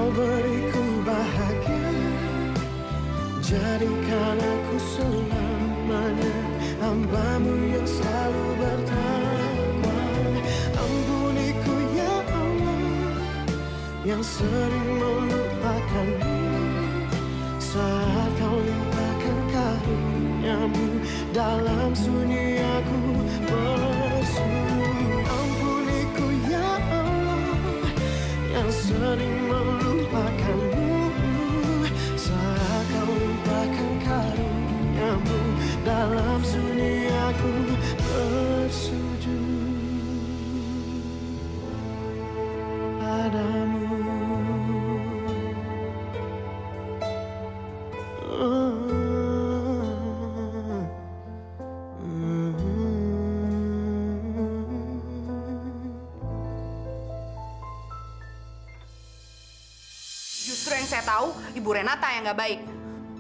Kau beriku bahagia, jadikan aku selamanya hamba-Mu yang selalu bertakwa. Ampuniku ya Allah, yang sering melupakanmu saat Kau limpahkan karunia-Mu dalam sunyi aku bersunyi. Ampuniku ya Allah, yang sering melupakanmu saat Kau limpahkan karunia-Mu dalam sunyi aku bersujud padamu. Justru yang saya tahu, Ibu Renata yang nggak baik.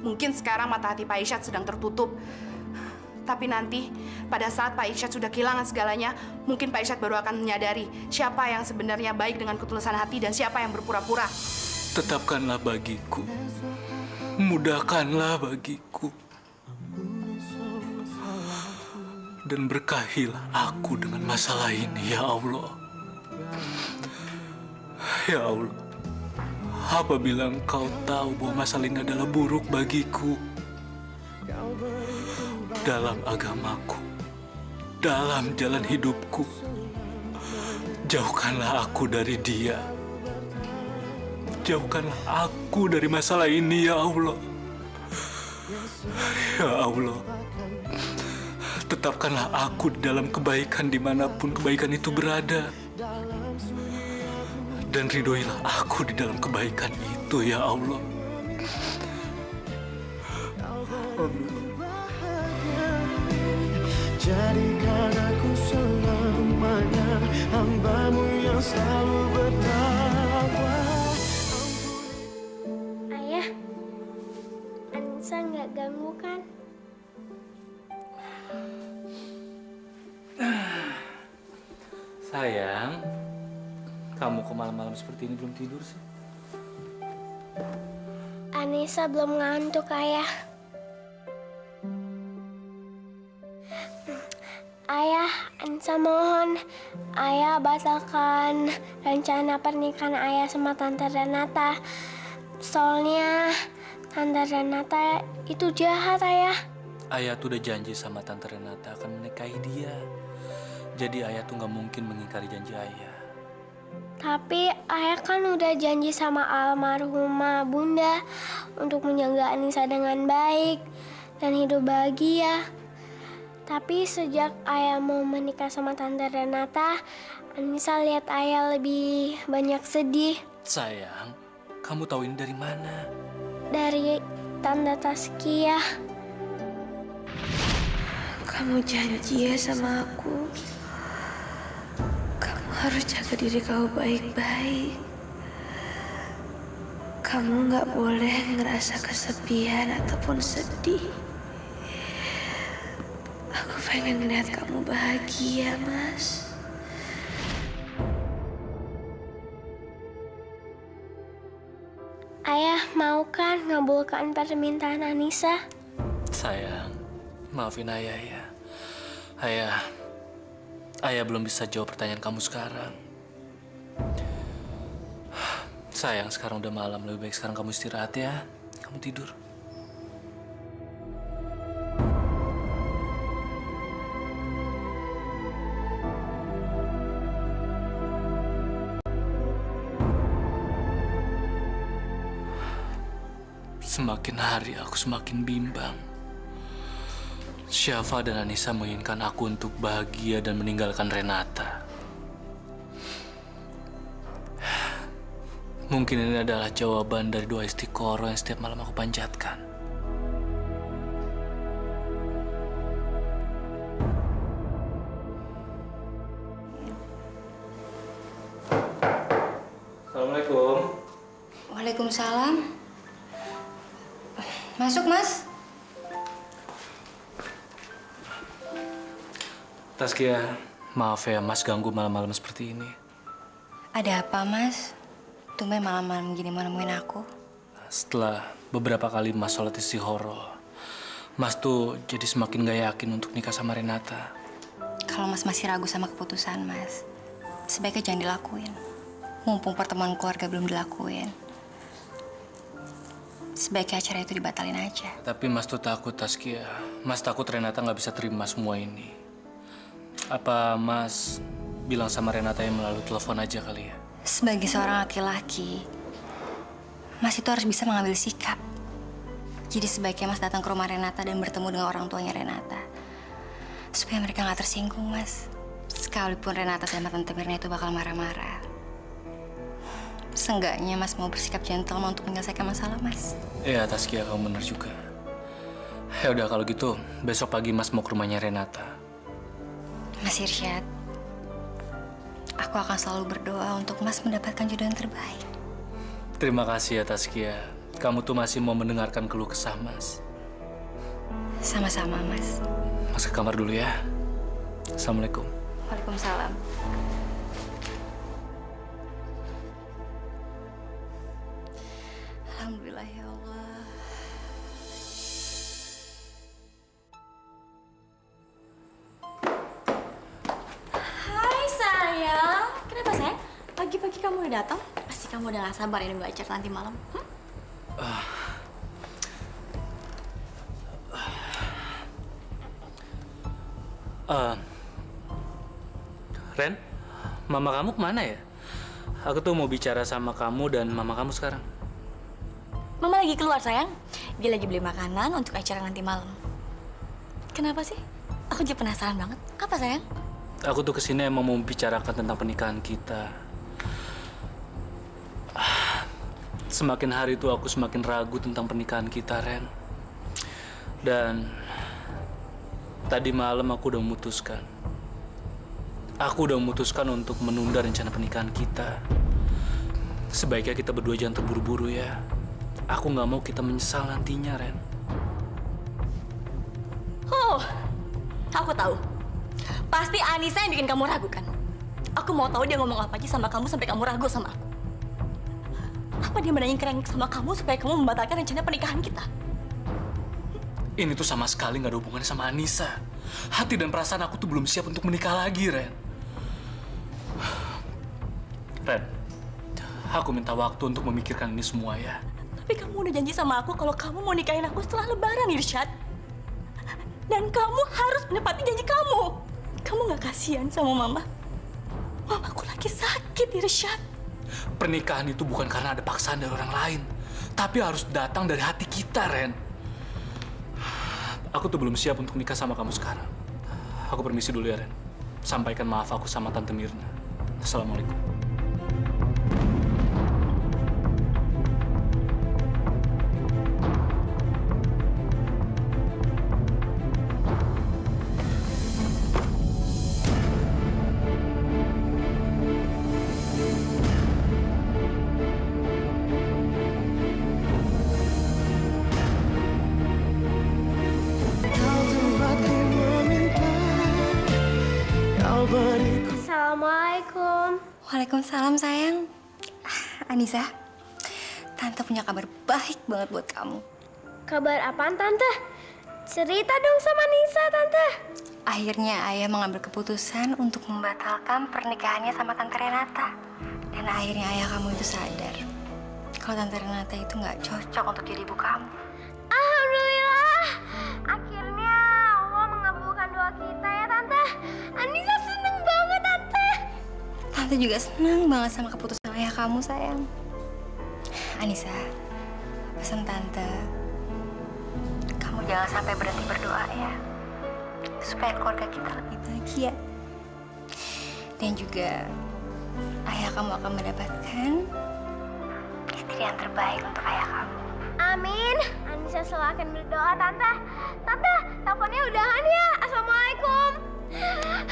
Mungkin sekarang mata hati Pak Irsyad sedang tertutup. Tapi nanti, pada saat Pak Irsyad sudah kehilangan segalanya, mungkin Pak Irsyad baru akan menyadari siapa yang sebenarnya baik dengan ketulusan hati dan siapa yang berpura-pura. Tetapkanlah bagiku, mudahkanlah bagiku, dan berkahilah aku dengan masalah ini, ya Allah. Ya Allah, apabila Engkau tahu bahwa masalah ini adalah buruk bagiku, dalam agamaku, dalam jalan hidupku, jauhkanlah aku dari dia. Jauhkanlah aku dari masalah ini, ya Allah. Ya Allah, tetapkanlah aku di dalam kebaikan dimanapun kebaikan itu berada. Dan ridhoilah aku di dalam kebaikan itu, ya Allah. Jadikan aku selamanya hamba-Mu yang selalu bertakwa. Ayah, Anissa nggak ganggu kan? Sayang, kamu kok malam-malam seperti ini belum tidur sih? Anissa belum ngantuk, Ayah. Ayah, Anissa mohon, Ayah batalkan rencana pernikahan Ayah sama Tante Renata. Soalnya Tante Renata itu jahat, Ayah. Ayah tuh udah janji sama Tante Renata akan menikahi dia. Jadi ayah tuh nggak mungkin mengingkari janji ayah. Tapi Ayah kan udah janji sama almarhumah Bunda untuk menjaga Anissa dengan baik dan hidup bahagia. Tapi sejak Ayah mau menikah sama Tante Renata, Anissa lihat Ayah lebih banyak sedih. Sayang, kamu tahu ini dari mana? Dari Tante Taskia. Kamu janji ya sama aku. Kamu harus jaga diri kamu baik-baik. Kamu nggak boleh ngerasa kesepian ataupun sedih. Aku pengen lihat kamu bahagia, Mas. Ayah mau kan ngabulkan permintaan Anissa? Sayang, maafin ayah ya. Ayah belum bisa jawab pertanyaan kamu sekarang. Sayang, sekarang udah malam. Lebih baik sekarang kamu istirahat ya. Kamu tidur. Semakin hari aku semakin bimbang. Syafa dan Anissa menginginkan aku untuk bahagia dan meninggalkan Renata. Mungkin ini adalah jawaban dari doa istiqoroh yang setiap malam aku panjatkan. Assalamualaikum. Waalaikumsalam. Masuk, Mas. Taskia, maaf ya Mas ganggu malam-malam seperti ini. Ada apa, Mas? tumben malam-malam gini mau nemuin aku. Setelah beberapa kali Mas sholat istihoro, Mas tuh jadi semakin gak yakin untuk nikah sama Renata. Kalau Mas masih ragu sama keputusan Mas, sebaiknya jangan dilakuin. Mumpung pertemuan keluarga belum dilakuin, sebaiknya acara itu dibatalin aja. Tapi Mas tuh takut, Taskia. Mas takut Renata nggak bisa terima semua ini. Apa Mas bilang sama Renata yang melalui telepon aja kali ya? Sebagai seorang laki-laki, Mas itu harus bisa mengambil sikap. Jadi sebaiknya Mas datang ke rumah Renata dan bertemu dengan orang tuanya Renata. Supaya mereka nggak tersinggung, Mas. Sekalipun Renata sama Tante Mirna itu bakal marah-marah, seenggaknya Mas mau bersikap gentleman untuk menyelesaikan masalah, Mas. Iya, Taskia, kamu benar juga. Ya udah kalau gitu, besok pagi Mas mau ke rumahnya Renata. Mas Irsyad, aku akan selalu berdoa untuk Mas mendapatkan jodoh yang terbaik. Terima kasih ya, Taskia. Kamu tuh masih mau mendengarkan keluh kesah Mas. Sama-sama, Mas. Mas ke kamar dulu ya. Assalamualaikum. Waalaikumsalam. Alhamdulillah ya Allah. Hai sayang, kenapa sayang? Pagi-pagi kamu udah datang? Pasti kamu udah gak sabar ya nunggu acara nanti malam. Ren, mama kamu kemana ya? Aku tuh mau bicara sama kamu dan mama kamu sekarang. Mama lagi keluar sayang. Dia lagi beli makanan untuk acara nanti malam. Kenapa sih? Aku juga penasaran banget. Apa sayang? Aku tuh kesini emang mau membicarakan tentang pernikahan kita. Semakin hari tuh aku semakin ragu tentang pernikahan kita, Ren. Dan tadi malam aku udah memutuskan. Aku udah memutuskan untuk menunda rencana pernikahan kita. Sebaiknya kita berdua jangan terburu-buru ya. Aku nggak mau kita menyesal nantinya, Ren. Oh, aku tahu. Pasti Anissa yang bikin kamu ragu kan? Aku mau tahu dia ngomong apa aja sama kamu sampai kamu ragu sama aku. Apa dia menanyakan sama kamu supaya kamu membatalkan rencana pernikahan kita? Ini tuh sama sekali nggak ada hubungannya sama Anissa. Hati dan perasaan aku tuh belum siap untuk menikah lagi, Ren. Ren, aku minta waktu untuk memikirkan ini semua ya. Tapi kamu udah janji sama aku kalau kamu mau nikahin aku setelah Lebaran, Irsyad. Dan kamu harus menepati janji kamu. Kamu gak kasihan sama Mama? Mamaku lagi sakit, Irsyad. Pernikahan itu bukan karena ada paksaan dari orang lain, tapi harus datang dari hati kita, Ren. Aku tuh belum siap untuk nikah sama kamu sekarang. Aku permisi dulu ya, Ren. Sampaikan maaf aku sama Tante Mirna. Assalamualaikum. Kau tempatku meminta, kau beriku. Assalamualaikum. Waalaikumsalam, sayang. Anissa, Tante punya kabar baik banget buat kamu. Kabar apaan, Tante? Cerita dong sama Nisa, Tante. Akhirnya ayah mengambil keputusan untuk membatalkan pernikahannya sama Tante Renata. Dan akhirnya ayah kamu itu sadar kalau Tante Renata itu nggak cocok untuk jadi ibu kamu. Alhamdulillah. Akhirnya Allah mengabulkan doa kita ya, Tante. Anissa seneng banget, Tante. Tante juga senang banget sama keputusan ayah kamu, sayang. Anissa, pesan Tante, kamu jangan sampai berhenti berdoa ya, supaya keluarga kita lebih bahagia. Dan juga ayah kamu akan mendapatkan istri yang terbaik untuk ayah kamu. Amin. Anissa selalu akan berdoa, Tante. Tante, teleponnya udahan ya. Assalamualaikum.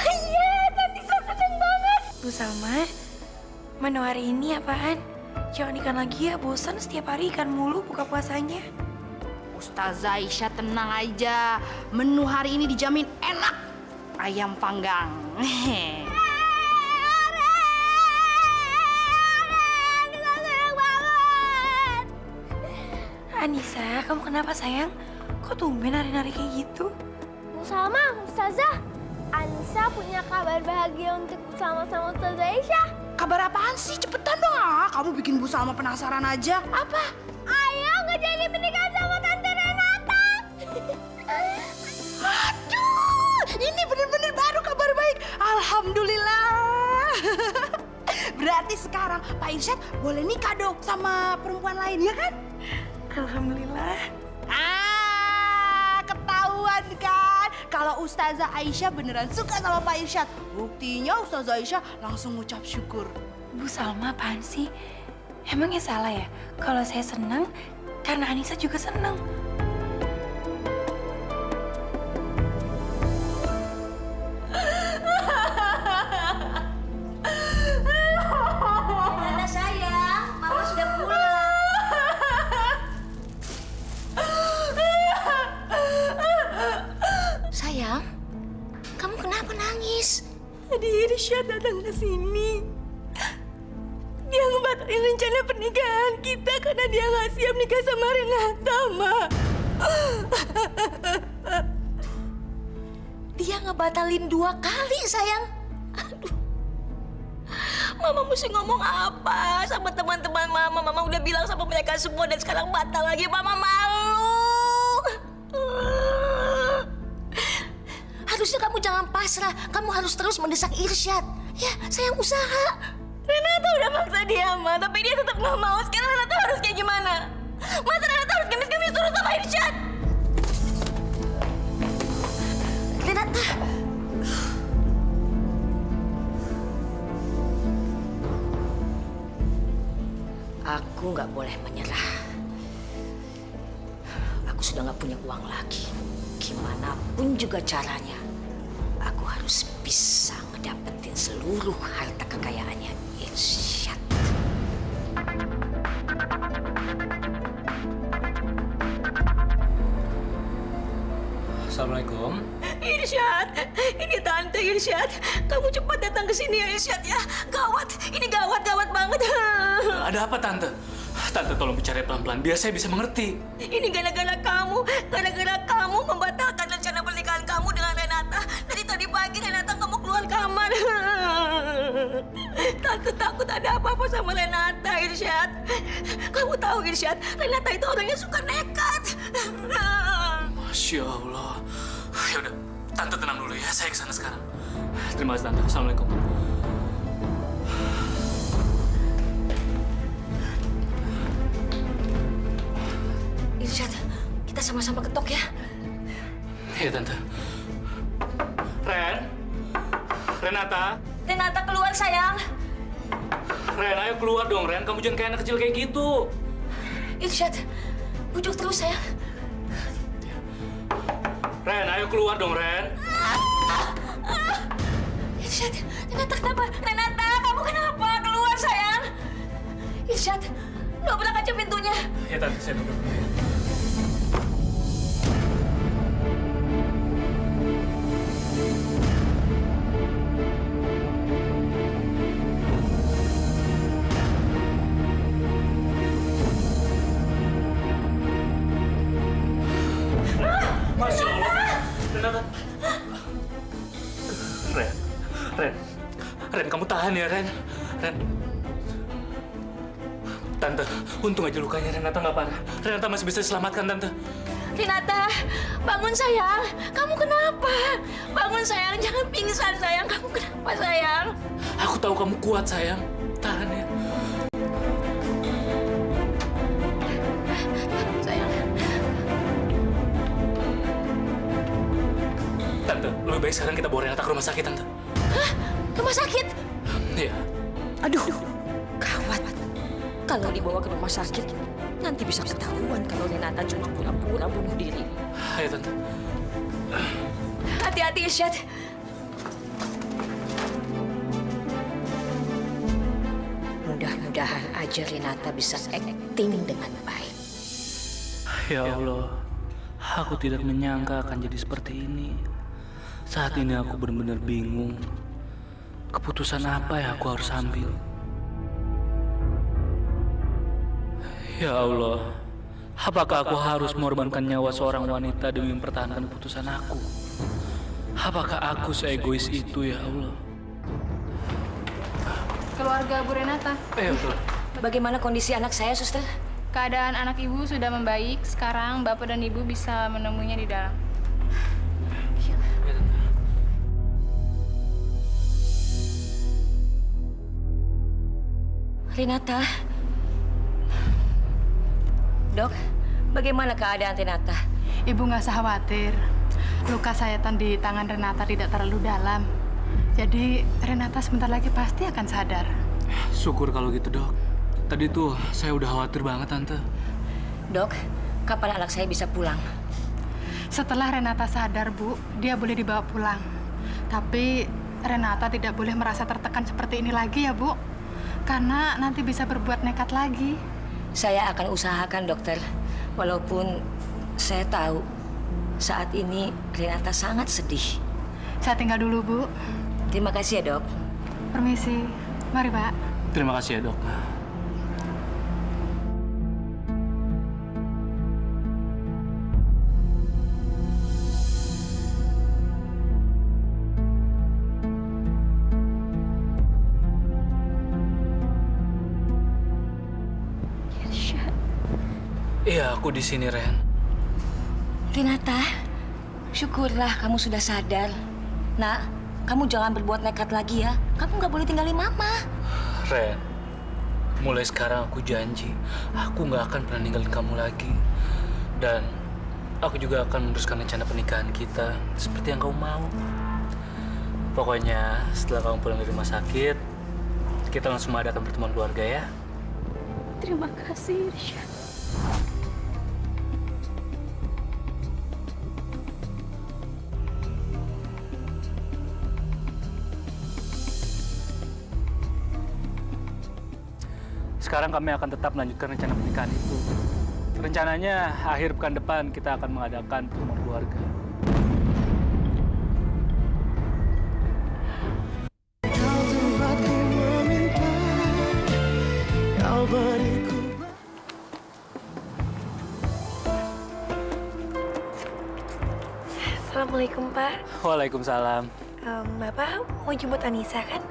Yes, Anissa seneng banget. Bu Salma, menu hari ini apaan? Jangan ikan lagi ya, bosan setiap hari ikan mulu buka puasanya. Ustazah Aisyah tenang aja. Menu hari ini dijamin enak. Ayam panggang. Anissa seneng Anissa, kamu kenapa sayang? Kok tumben nari-nari kayak gitu? Bu Salma, Ustazah, Anissa punya kabar bahagia untuk sama-sama Ustazah Aisyah. Kabar apaan sih? Cepetan dong. Kamu bikin Bu Salma penasaran aja. Apa? Ayo nggak jadi menikah sama Tante Renata. Aduh, ini bener-bener baru kabar baik. Alhamdulillah. Berarti sekarang Pak Irsyad boleh nikah dong sama perempuan lain, ya kan? Alhamdulillah. Ketahuan kan? Kalau Ustazah Aisyah beneran suka sama Pak Irsyad. Buktinya Ustazah Aisyah langsung ngucap syukur. Bu Salma apaan sih? Emangnya salah ya? Kalau saya senang, karena Anissa juga senang. Renata sayang, Mama sudah pulang. Sayang, kamu kenapa nangis? Tadi Irsyad datang ke sini. Dia ngebatalin rencana pernikahan kita karena dia nggak siap nikah sama Renata, Ma. Dia ngebatalin 2 kali, sayang. Aduh. Mama mesti ngomong apa sama teman-teman Mama? Mama udah bilang sama mereka semua dan sekarang batal lagi. Mama malu. Harusnya kamu jangan pasrah. Kamu harus terus mendesak Irsyad. Ya, sayang usaha. Renata udah maksa dia, Ma. Tapi dia tetap nggak mau. Sekarang Renata harus kayak gimana? Masa Renata harus gemis-gemis turun sama Irsyad? Renata. Aku nggak boleh menyerah. Aku sudah nggak punya uang lagi. Gimana pun juga caranya, aku harus bisa ngedapetin seluruh harta kekayaannya Irsyad. Assalamualaikum. Irsyad, ini Tante Irsyad. Kamu cepat datang ke sini ya Irsyad ya. Gawat, ini gawat banget. Ada apa Tante? Tante tolong bicara pelan-pelan biar saya bisa mengerti. Ini gara-gara kamu membatalkan rencana pernikahan kamu dengan Renata. Dari tadi pagi Renata nggak mau keluar kamar. Tante takut ada apa-apa sama Renata, Irsyad. Kamu tahu Irsyad, Renata itu orangnya suka nekat. Masya Allah. Ya udah, Tante tenang dulu ya. Saya kesana sekarang. Terima kasih Tante. Assalamualaikum. Irsyad, kita sama-sama ketok ya. Iya Tante. Renata. Renata keluar sayang. Ren, ayo keluar dong Ren. Kamu jangan kayak anak kecil kayak gitu. Irsyad, bujuk terus sayang. Ren, ayo keluar dong Ren. Irsyad, Renata kenapa? Renata, kamu kenapa? Keluar sayang. Irsyad, dobrak aja pintunya. Ya Tante, saya duduk. Masya Allah. Renata. Ren, kamu tahan ya Ren. Tante, untung aja lukanya Renata nggak parah. Renata masih bisa diselamatkan Tante. Renata, bangun sayang. Kamu kenapa? Bangun sayang, jangan pingsan sayang. Kamu kenapa sayang? Aku tahu kamu kuat sayang. Tahan ya. Sayang. Tante, lebih baik sekarang kita bawa Renata ke rumah sakit Tante. Hah? Rumah sakit? Iya. Aduh, gawat. Kalau dibawa ke rumah sakit, nanti bisa ketahuan kalau Renata cuma pura-pura bunuh diri. Ayo Tante. Hati-hati, Irsyad. Mudah-mudahan aja Renata bisa acting dengan baik. Ya Allah, aku tidak menyangka akan jadi seperti ini. Saat ini aku benar-benar bingung. Keputusan apa yang aku harus ambil? Ya Allah, Apakah aku harus mengorbankan nyawa seorang wanita demi mempertahankan keputusan aku? Apakah aku seegois itu, ya Allah? Keluarga Bu Renata. Betul. Bagaimana kondisi anak saya, suster? Keadaan anak ibu sudah membaik. Sekarang bapak dan ibu bisa menemuinya di dalam. Renata. Dok, bagaimana keadaan Renata? Ibu nggak usah khawatir. Luka sayatan di tangan Renata tidak terlalu dalam. Jadi Renata sebentar lagi pasti akan sadar. Syukur kalau gitu, Dok. Tadi tuh saya udah khawatir banget, Tante. Dok, kapan anak saya bisa pulang? Setelah Renata sadar, Bu, dia boleh dibawa pulang. Tapi Renata tidak boleh merasa tertekan seperti ini lagi ya, Bu. Karena nanti bisa berbuat nekat lagi. Saya akan usahakan, dokter. Walaupun saya tahu saat ini Renata sangat sedih. Saya tinggal dulu, Bu. Terima kasih ya, Dok. Permisi. Mari, Pak. Terima kasih ya, Dok. Iya, aku di sini, Ren. Renata, syukurlah kamu sudah sadar. Nak, kamu jangan berbuat nekat lagi ya. Kamu nggak boleh tinggalin Mama. Ren, mulai sekarang aku janji, aku nggak akan pernah ninggalin kamu lagi. Dan aku juga akan meneruskan rencana pernikahan kita seperti yang kamu mau. Pokoknya setelah kamu pulang dari rumah sakit, kita langsung mengadakan pertemuan keluarga ya. Terima kasih, Irsya. Sekarang kami akan tetap melanjutkan rencana pernikahan itu. Rencananya akhir pekan depan kita akan mengadakan pertemuan keluarga. Kau tempatku meminta, kau beriku. Assalamualaikum, Pak. Waalaikumsalam. Bapak mau jemput Anissa kan?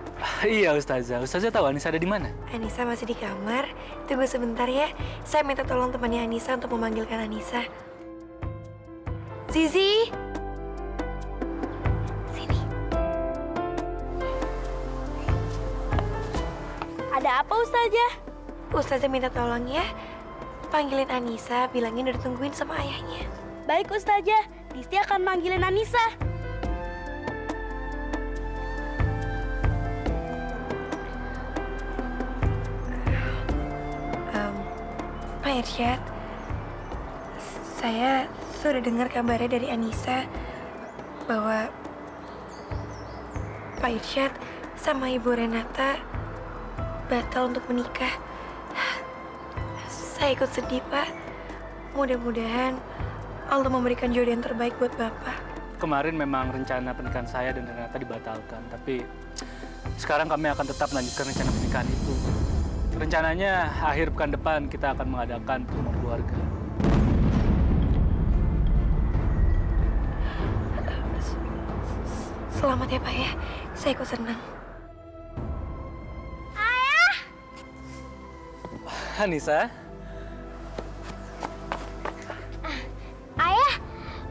Iya, Ustazah. Ustazah tahu Anissa ada di mana? Anissa masih di kamar. Tunggu sebentar ya. Saya minta tolong temannya Anissa untuk memanggilkan Anissa. Zizi! Sini. Ada apa, Ustazah? Ustazah minta tolong ya. Panggilin Anissa, bilangin udah ditungguin sama ayahnya. Baik, Ustazah. Disti akan manggilin Anissa. Pak Irsyad, saya sudah dengar kabarnya dari Anissa bahwa Pak Irsyad sama Ibu Renata batal untuk menikah. Saya ikut sedih, Pak. Mudah-mudahan Allah memberikan jodoh yang terbaik buat Bapak. Kemarin memang rencana pernikahan saya dan Renata dibatalkan, tapi sekarang kami akan tetap melanjutkan rencana pernikahan itu. Rencananya akhir pekan depan kita akan mengadakan pertemuan keluarga. Selamat ya, Pak ya. Saya ikut senang. Anissa, Ayah,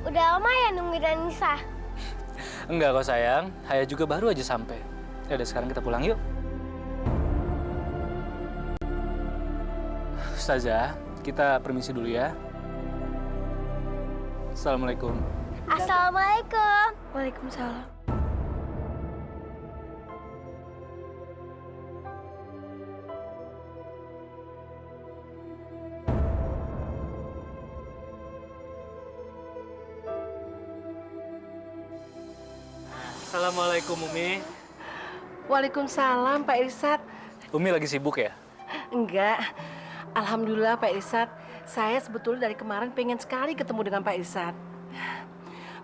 udah lama ya nungguin Anissa? enggak kok sayang. Ayah juga baru aja sampai. Ya udah sekarang kita pulang yuk. Ustazah, kita permisi dulu ya. Assalamualaikum. Assalamualaikum. Waalaikumsalam. Assalamualaikum, Umi. Waalaikumsalam, Pak Irsad. Umi lagi sibuk ya? Enggak. Alhamdulillah, Pak Irsad. Saya sebetulnya dari kemarin pengen sekali ketemu dengan Pak Irsad.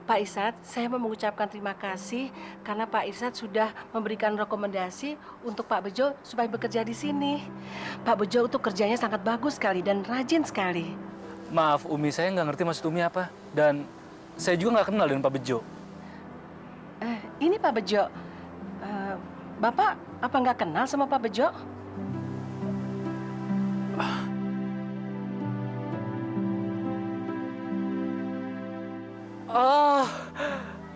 Pak Irsad, saya mau mengucapkan terima kasih karena Pak Irsad sudah memberikan rekomendasi untuk Pak Bejo supaya bekerja di sini. Pak Bejo itu kerjanya sangat bagus sekali dan rajin sekali. Maaf, Umi, saya nggak ngerti maksud Umi apa. Dan saya juga nggak kenal dengan Pak Bejo. Ini Pak Bejo. Bapak apa nggak kenal sama Pak Bejo? Oh,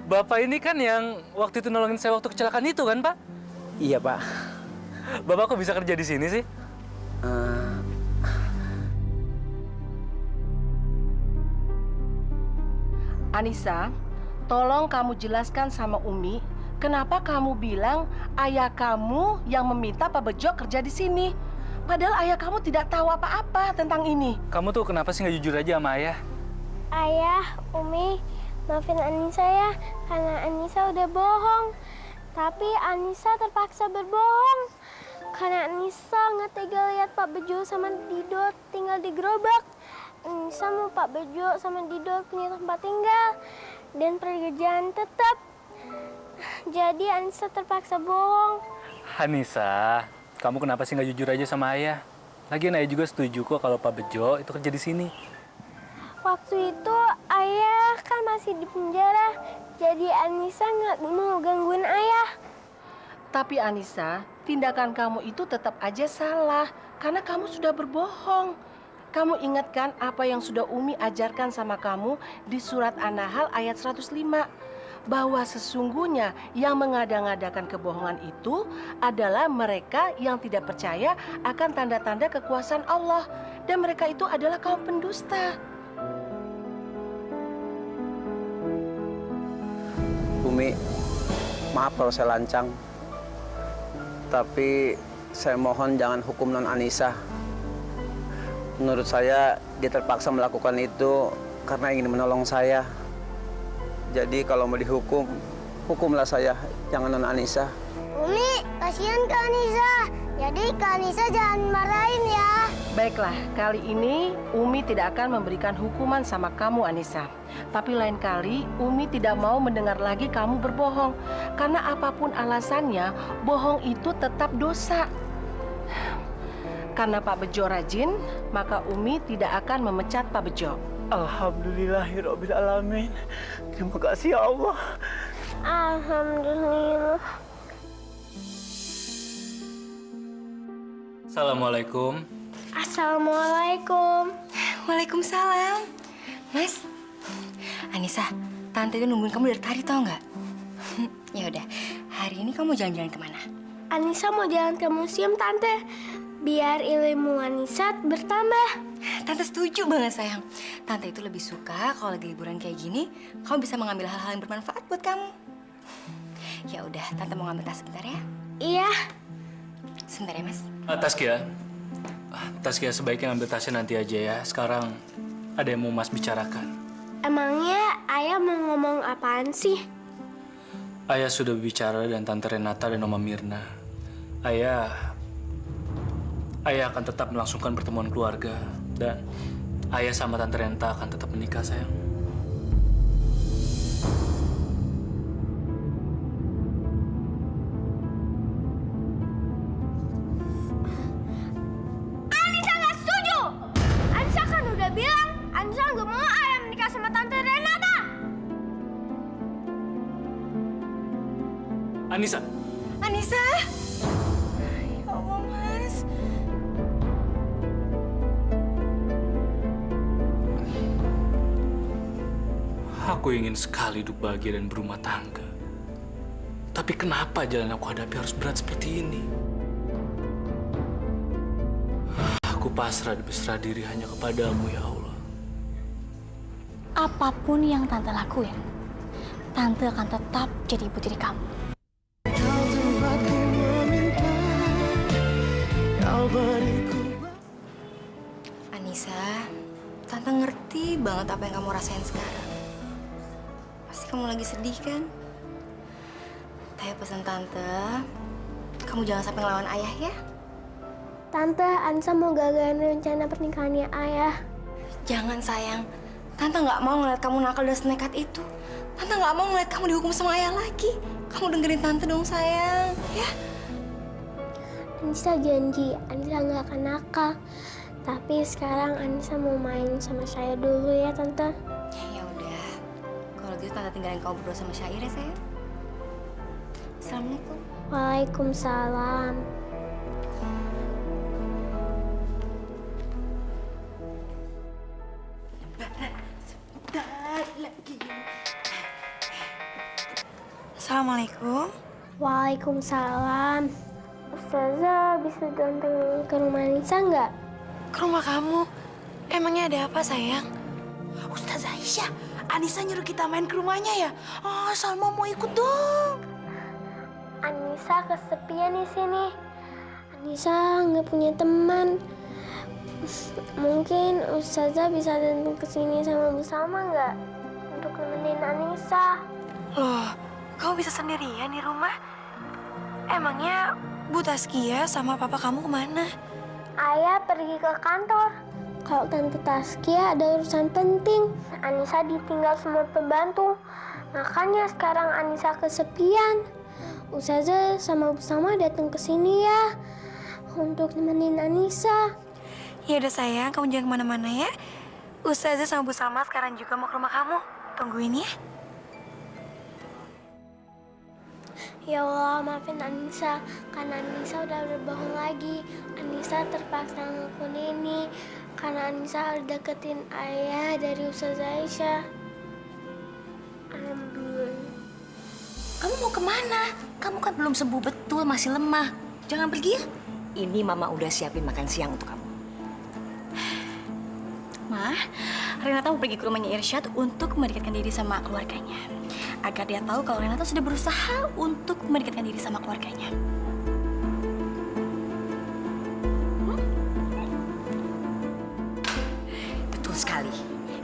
Bapak ini kan yang waktu itu nolongin saya waktu kecelakaan itu kan, Pak? Iya, Pak. Bapak kok bisa kerja di sini sih? Anissa, tolong kamu jelaskan sama Umi, kenapa kamu bilang ayah kamu yang meminta Pak Bejo kerja di sini? Padahal ayah kamu tidak tahu apa-apa tentang ini. Kamu tuh kenapa sih nggak jujur aja sama ayah? Ayah, Umi, maafin Anissa ya, karena Anissa udah bohong. Tapi Anissa terpaksa berbohong. Karena Anissa nggak tega lihat Pak Bejo sama Dido tinggal di gerobak. Anissa mau Pak Bejo sama Dido punya tempat tinggal dan pekerjaan tetap. Jadi Anissa terpaksa bohong. Anissa, kamu kenapa sih nggak jujur aja sama ayah? Lagian ayah juga setuju kok kalau Pak Bejo itu kerja di sini. Waktu itu ayah kan masih di penjara, jadi Anissa nggak mau gangguin ayah. Tapi Anissa, tindakan kamu itu tetap aja salah karena kamu sudah berbohong. Kamu ingatkan apa yang sudah Umi ajarkan sama kamu di surat An-Nahl ayat 105. Bahwa sesungguhnya yang mengada-ngadakan kebohongan itu adalah mereka yang tidak percaya akan tanda-tanda kekuasaan Allah. Dan mereka itu adalah kaum pendusta. Umi, maaf kalau saya lancang. Tapi saya mohon jangan hukum Non Anissa. Menurut saya, dia terpaksa melakukan itu karena ingin menolong saya. Jadi kalau mau dihukum, hukumlah saya, jangan Non Anissa. Umi, kasihan Kak Anissa. Jadi Kak Anissa jangan marahin ya. Baiklah, kali ini Umi tidak akan memberikan hukuman sama kamu, Anissa. Tapi lain kali, Umi tidak mau mendengar lagi kamu berbohong. Karena apapun alasannya, bohong itu tetap dosa. Karena Pak Bejo rajin, maka Umi tidak akan memecat Pak Bejo. Alhamdulillahirrabbilalamin. Terima kasih ya Allah. Alhamdulillah. Assalamualaikum. Assalamualaikum. Waalaikumsalam. Mas, Anissa, Tante itu nungguin kamu dari tadi, tau nggak? Ya udah, hari ini kamu jalan-jalan kemana? Anissa mau jalan ke museum, Tante. Biar ilmu Anissa bertambah. Tante setuju banget, sayang. Tante itu lebih suka kalau lagi liburan kayak gini, kamu bisa mengambil hal-hal yang bermanfaat buat kamu. Ya udah, Tante mau ngambil tas sebentar ya? Iya. Sebentar ya, Mas. Taskia sebaiknya ambil tasnya nanti aja ya. Sekarang ada yang mau Mas bicarakan. Emangnya ayah mau ngomong apaan sih? Ayah sudah bicara dengan Tante Renata dan Oma Mirna. Ayah akan tetap melangsungkan pertemuan keluarga. Dan ayah sama Tante Renata akan tetap menikah, sayang. Anissa nggak setuju. Anissa kan udah bilang, Anissa nggak mau ayah menikah sama Tante Renata. Anissa! Anissa! Ya Allah, Mas. Aku ingin sekali hidup bahagia dan berumah tangga. Tapi kenapa jalan aku hadapi harus berat seperti ini? Aku pasrah dan berserah diri hanya kepadamu, ya Allah. Apapun yang Tante lakuin, Tante akan tetap jadi ibu tiri kamu. Kau tempatku meminta, kau beriku. Anissa, Tante ngerti banget apa yang kamu rasain sekarang. Pasti kamu lagi sedih kan? Tapi pesan Tante, kamu jangan sampai ngelawan ayah ya. Tante, Anissa mau gagalin rencana pernikahannya ayah. Jangan sayang, Tante nggak mau ngeliat kamu nakal dan senekat itu. Tante nggak mau ngeliat kamu dihukum sama ayah lagi. Kamu dengerin Tante dong sayang, ya? Anissa janji, Anissa nggak akan nakal. Tapi sekarang Anissa mau main sama saya dulu ya, Tante. Ya udah. Kalau gitu Tante tinggalin kamu berdua sama Syair ya, sayang. Assalamualaikum. Waalaikumsalam. Assalamualaikum. Waalaikumsalam. Ustazah bisa datang ke rumah Anissa nggak? Ke rumah kamu? Emangnya ada apa, sayang? Ustazah Aisyah, Anissa nyuruh kita main ke rumahnya ya? Oh, Salma mau ikut dong. Anissa kesepian di sini. Anissa nggak punya teman. Mungkin Ustazah bisa datang ke sini sama Bu Salma nggak? Untuk nemenin Anissa. Loh, kamu bisa sendirian di rumah? Emangnya Bu Taskia sama papa kamu kemana? Ayah pergi ke kantor. Kalau Tante Taskia ada urusan penting, Anissa ditinggal sama pembantu. Makanya sekarang Anissa kesepian. Ustazah sama Bu Salma datang ke sini ya untuk nemenin Anissa. Ya udah sayang, kamu jangan kemana-mana ya. Ustazah sama Bu Salma sekarang juga mau ke rumah kamu. Tungguin ya. Ya Allah, maafin Anissa, karena Anissa udah berbohong lagi. Anissa terpaksa ngelakuin ini karena Anissa harus deketin ayah dari Ustazah Aisyah. Ambil. Kamu mau kemana? Kamu kan belum sembuh betul, masih lemah. Jangan pergi ya. Ini Mama udah siapin makan siang untuk kamu. Ma, Renata mau pergi ke rumahnya Irsyad untuk mendekatkan diri sama keluarganya. Agar dia tahu kalau Renata sudah berusaha untuk mendekatkan diri sama keluarganya. Betul sekali.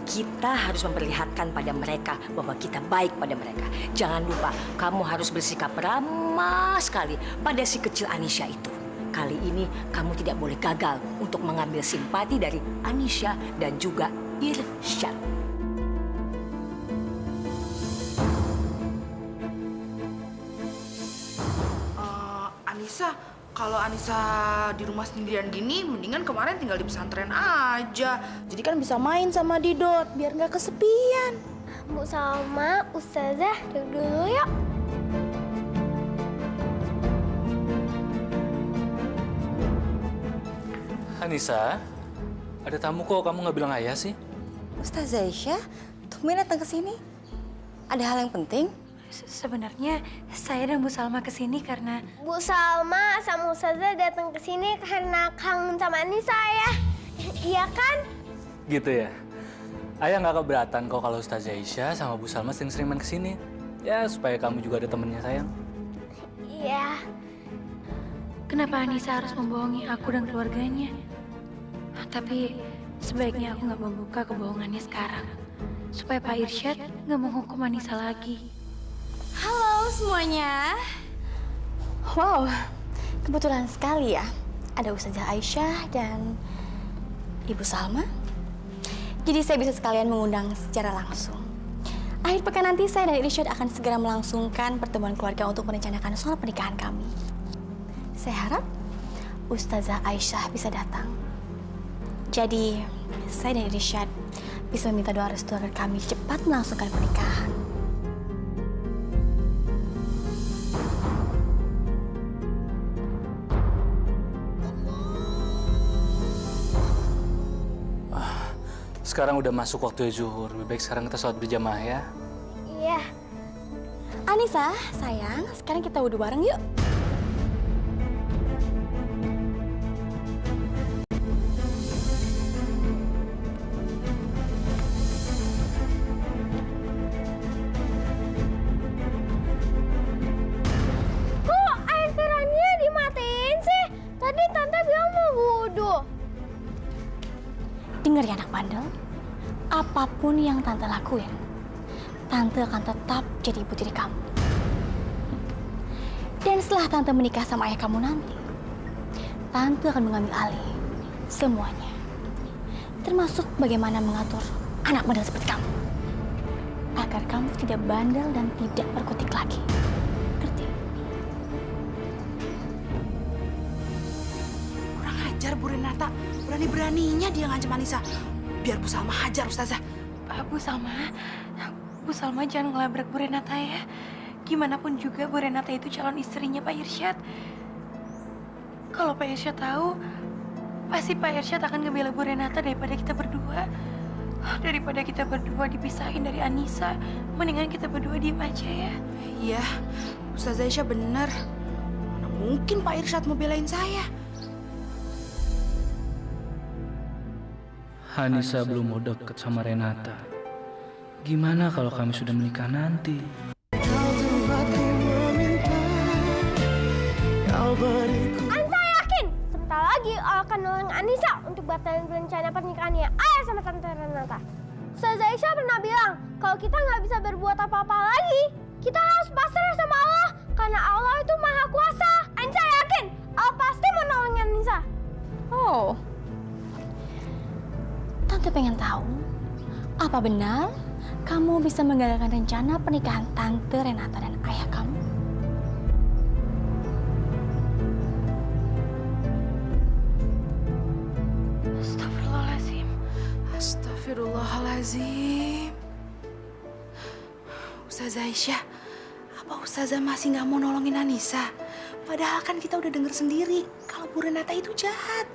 Kita harus memperlihatkan pada mereka bahwa kita baik pada mereka. Jangan lupa, kamu harus bersikap ramah sekali pada si kecil Anisha itu. Kali ini kamu tidak boleh gagal untuk mengambil simpati dari Anisha dan juga Irsyad. Anissa, kalau Anissa di rumah sendirian gini, mendingan kemarin tinggal di pesantren aja. Jadi kan bisa main sama Didot, biar nggak kesepian. Bu Salma, Ustazah, duduk dulu yuk. Anissa, ada tamu kok, kamu nggak bilang ayah sih? Ustazah Aisyah, tumben datang ke sini. Ada hal yang penting? Sebenarnya saya dan Bu Salma kesini karena Bu Salma sama Ustazah datang ke sini karena kangen sama Anissa ya. Iya kan? Gitu ya? Ayah nggak keberatan kok kalau Ustazah Aisyah sama Bu Salma sering-sering main kesini. Ya, supaya kamu juga ada temennya, sayang. Iya. kenapa Anissa harus membohongi aku dan keluarganya. Tapi sebaiknya aku nggak membuka kebohongannya sekarang. Supaya Pak Irsyad nggak menghukum Anissa lagi. Halo semuanya. Wow, kebetulan sekali ya. Ada Ustazah Aisyah dan Ibu Salma. Jadi saya bisa sekalian mengundang secara langsung. Akhir pekan nanti saya dan Irsyad akan segera melangsungkan pertemuan keluarga untuk merencanakan soal pernikahan kami. Saya harap Ustazah Aisyah bisa datang. Jadi saya dan Irsyad bisa meminta doa restu agar kami cepat melangsungkan pernikahan. Sekarang udah masuk waktu zuhur. Lebih baik sekarang kita sholat berjamaah ya. Iya. Anissa, sayang, sekarang kita wudhu bareng yuk. Kok air kerannya dimatiin sih? Tadi Tante bilang mau wudhu. Dengar ya anak bandel, apapun yang Tante lakuin, Tante akan tetap jadi ibu tiri kamu. Dan setelah Tante menikah sama ayah kamu nanti, Tante akan mengambil alih semuanya. Termasuk bagaimana mengatur anak bandel seperti kamu. Agar kamu tidak bandel dan tidak berkutik lagi. Ngerti? Kurang ajar. ajar Bu Renata. Berani-beraninya dia ngancam Anissa. Biar Bu Salma hajar, Ustazah. Bu Salma jangan ngelabrak Bu Renata ya. Gimana pun juga Bu Renata itu calon istrinya Pak Irsyad. Kalau Pak Irsyad tahu, pasti Pak Irsyad akan ngebela Bu Renata daripada kita berdua. Daripada kita berdua dipisahin dari Anissa, mendingan kita berdua diem aja ya. Iya, Ustazah Aisyah bener. Mana mungkin Pak Irsyad mau belain saya? Anissa belum mau deket sama Renata. Gimana kalau kami sudah menikah nanti? Kau tempatku meminta, kau beriku. Anissa yakin sebentar lagi akan nolong Anissa untuk batalin rencana pernikahannya Ayah sama Tante Renata. Ustazah Aisyah pernah bilang kalau kita nggak bisa berbuat apa-apa lagi, kita harus pasrah sama Allah karena Allah itu maha kuasa. Anissa yakin Allah pasti mau nolongin Anissa. Oh, Tante pengen tahu, apa benar kamu bisa menggagalkan rencana pernikahan Tante Renata dan ayah kamu? Astagfirullahaladzim. Astagfirullahaladzim. Ustazah Aisyah, apa Ustazah masih nggak mau nolongin Anissa? Padahal kan kita udah denger sendiri kalau Bu Renata itu jahat.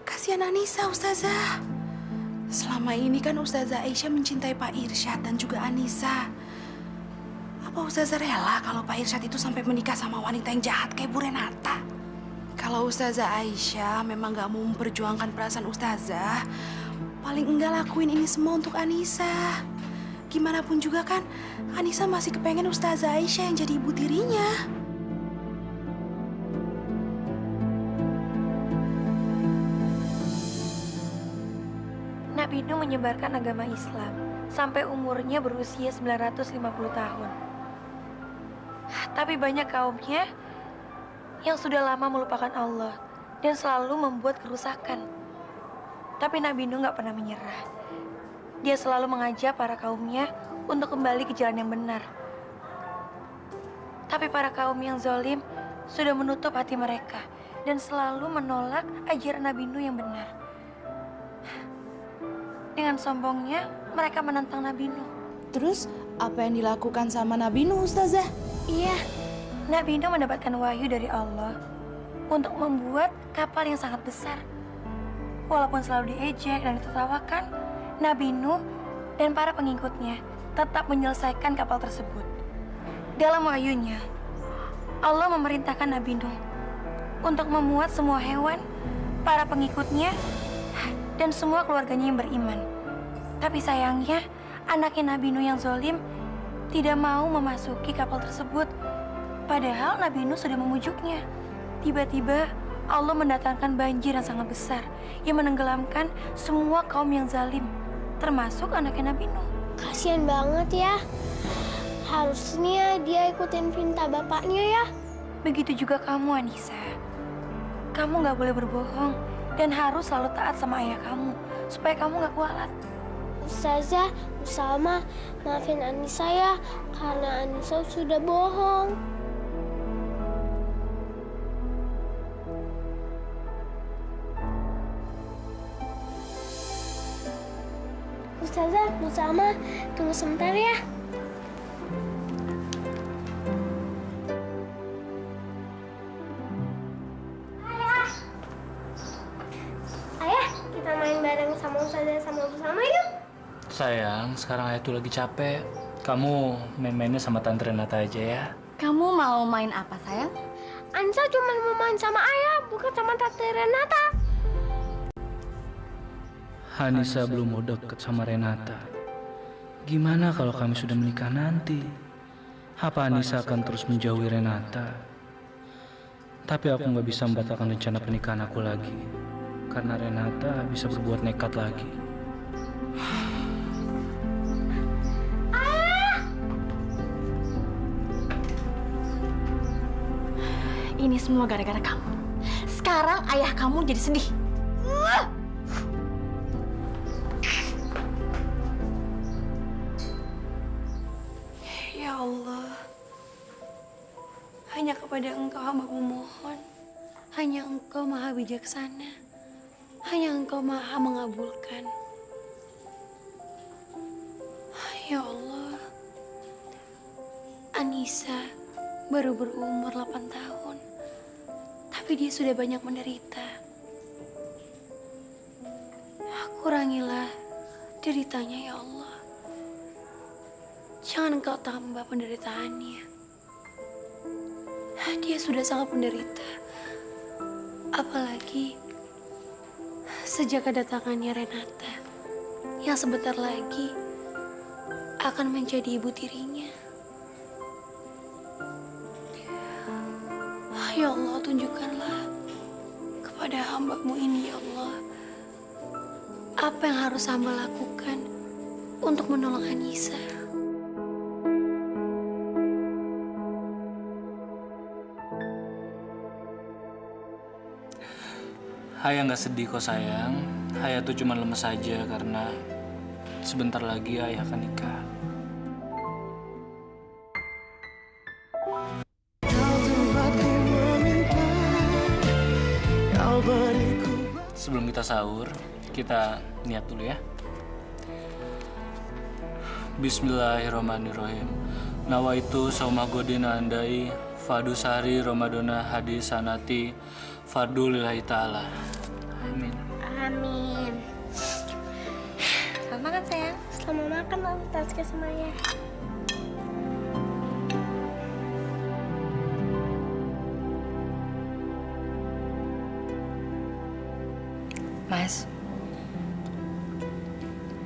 Kasihan Anissa, Ustazah. Selama ini kan Ustazah Aisyah mencintai Pak Irsyad dan juga Anissa. Apa Ustazah rela kalau Pak Irsyad itu sampai menikah sama wanita yang jahat kayak Bu Renata? Kalau Ustazah Aisyah memang gak mau memperjuangkan perasaan Ustazah, paling enggak lakuin ini semua untuk Anissa. Gimana pun juga kan, Anissa masih kepengen Ustazah Aisyah yang jadi ibu tirinya. Nabi Nuh menyebarkan agama Islam sampai umurnya berusia 950 tahun. Tapi banyak kaumnya yang sudah lama melupakan Allah dan selalu membuat kerusakan. Tapi Nabi Nuh nggak pernah menyerah. Dia selalu mengajak para kaumnya untuk kembali ke jalan yang benar. Tapi para kaum yang zalim sudah menutup hati mereka dan selalu menolak ajaran Nabi Nuh yang benar. Dengan sombongnya, mereka menentang Nabi Nuh. Terus, apa yang dilakukan sama Nabi Nuh, Ustazah? Iya, Nabi Nuh mendapatkan wahyu dari Allah untuk membuat kapal yang sangat besar. Walaupun selalu diejek dan ditertawakan, Nabi Nuh dan para pengikutnya tetap menyelesaikan kapal tersebut. Dalam wahyunya, Allah memerintahkan Nabi Nuh untuk memuat semua hewan, para pengikutnya, dan semua keluarganya yang beriman. Tapi sayangnya, anaknya Nabi Nuh yang zalim tidak mau memasuki kapal tersebut. Padahal Nabi Nuh sudah memujuknya. Tiba-tiba Allah mendatangkan banjir yang sangat besar yang menenggelamkan semua kaum yang zalim, termasuk anaknya Nabi Nuh. Kasian banget ya. Harusnya dia ikutin perintah bapaknya ya. Begitu juga kamu, Anissa. Kamu nggak boleh berbohong dan harus selalu taat sama ayah kamu supaya kamu nggak kualat. Ustazah, Bu Salma, maafin Anissa ya karena Anissa sudah bohong. Ustazah, Bu Salma, tunggu sebentar ya. Ayah, kita main bareng sama Ustazah sama Bu Salma yuk. Sayang, sekarang ayah tuh lagi capek. Kamu main-mainnya sama Tante Renata aja ya. Kamu mau main apa, sayang? Anissa cuma mau main sama ayah, bukan sama Tante Renata. Anissa belum mau deket sama Renata. Gimana kalau kami sudah menikah nanti? Apa Anissa akan terus menjauhi Renata? Tapi aku nggak bisa membatalkan rencana pernikahan aku lagi. Karena Renata bisa berbuat nekat lagi. Ini semua gara-gara kamu. Sekarang ayah kamu jadi sedih. Ya Allah, hanya kepada Engkau hamba memohon. Hanya Engkau maha bijaksana. Hanya Engkau maha mengabulkan. Ya Allah, Anissa baru berumur 8 tahun, tapi dia sudah banyak menderita. Kurangilah deritanya ya Allah. Jangan Engkau tambah penderitaannya. Dia sudah sangat menderita. Apalagi sejak kedatangannya Renata yang sebentar lagi akan menjadi ibu tirinya. Ya Allah, tunjukkanlah kepada hamba-Mu ini ya Allah, apa yang harus hamba lakukan untuk menolong Anissa. Haya nggak sedih kok sayang. Haya tuh cuma lemes aja karena sebentar lagi Ayah akan nikah. Sebelum kita sahur, kita niat dulu ya. Bismillahirrahmanirrahim. Nawaitu saumah godin andai fadu sehari Ramadana hadis sanati fardu lillahi ta'ala. Amin. Amin. Selamat makan sayang. Selamat makan Om Taska semuanya.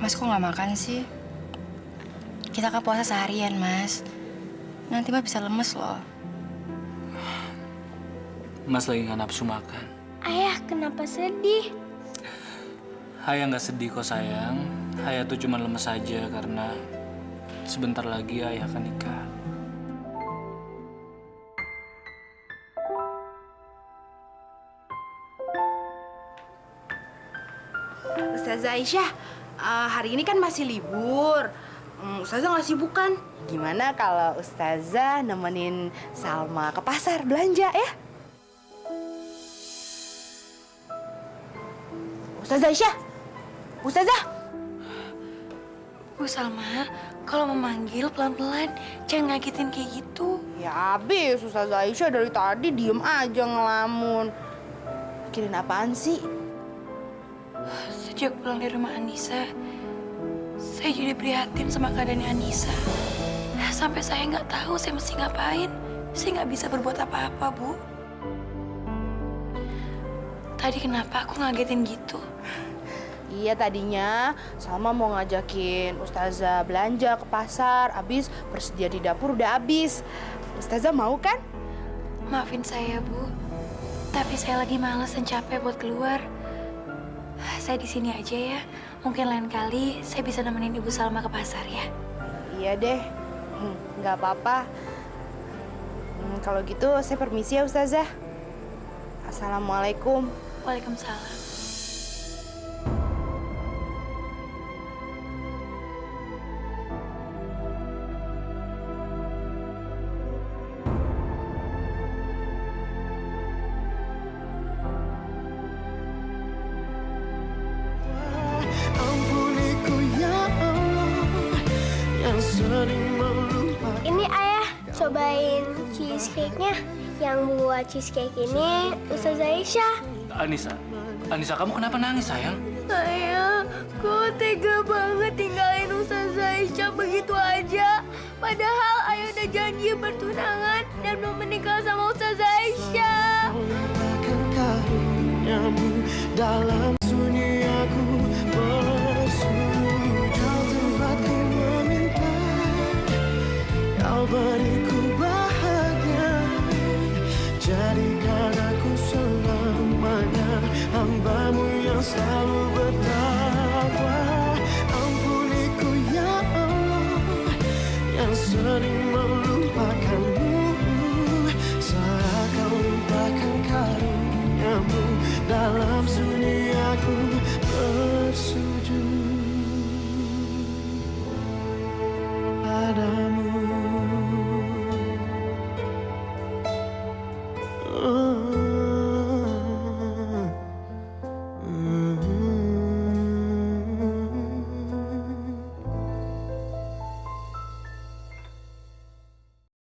Mas kok nggak makan sih? Kita kan puasa seharian, Mas. Nanti Mas bisa lemes loh. Mas lagi nggak nafsu makan. Ayah, kenapa sedih? Haya nggak sedih kok sayang. Haya tuh cuma lemes aja karena sebentar lagi Ayah akan nikah. Ustazah Aisyah, hari ini kan masih libur. Ustazah nggak sibuk kan? Gimana kalau Ustazah nemenin Salma ke pasar belanja ya? Ustazah Aisyah! Ustazah! Bu Salma, kalau memanggil pelan-pelan, jangan ngagetin kayak gitu. Ya abis, Ustazah Aisyah dari tadi diem aja ngelamun. Mikirin apaan sih? Sejak pulang dari rumah Anissa, saya jadi prihatin sama keadaannya Anissa. Sampai saya nggak tahu saya mesti ngapain. Saya nggak bisa berbuat apa-apa, Bu. Tadi kenapa aku ngagetin gitu? Iya, tadinya Salma mau ngajakin Ustazah belanja ke pasar, abis bersedia di dapur udah abis. Ustazah mau kan? Maafin saya, Bu. Tapi saya lagi malas dan capek buat keluar. Saya di sini aja ya. Mungkin lain kali saya bisa nemenin Ibu Salma ke pasar ya. Iya deh, nggak apa-apa. Kalau gitu saya permisi ya Ustazah. Assalamualaikum. Waalaikumsalam. Ini Ayah, cobain cheesecake-nya. Yang buat cheesecake ini Ustazah Aisyah. Anissa, kamu kenapa nangis sayang? Ayah, kok tega banget tinggalin Ustazah Aisyah begitu aja. Padahal Ayah udah janji bertunangan dan mau menikah sama Ustazah Aisyah. Dalam sunyi aku bersunyi, kau tempatku meminta, kau beriku bahagia, jadikan aku selamanya hamba-Mu yang selalu bertakwa. Ampuniku ya Allah yang sering